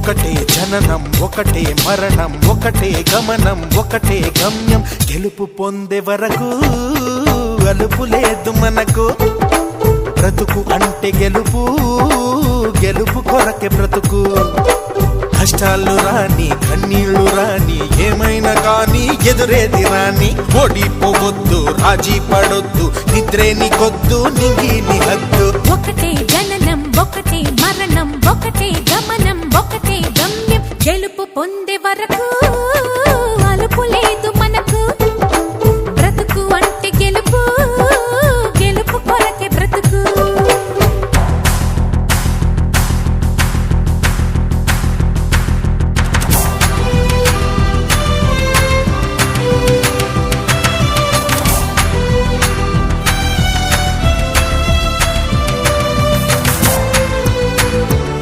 ఒకటే జననం ఒకటే మరణం ఒకటే గమనం ఒకటే గమ్యం గెలుపు పొందే వరకు అలుపు లేదు మనకు బ్రతుకు అంటే గెలుపు గెలుపు కొరకే బ్రతుకు కష్టాలు రాని కన్నీళ్లు రాని ఏమైనా కానీ ఎదురేది రాని ఓడిపోవద్దు రాజీ పడొద్దు నిద్రే నీకొద్దు నింగి నీ హద్దు ఒకటే జననం ఒకటే మరణం ఒకటే గమనం ఒకటే గమ్యం గెలుపు పొందే వరకు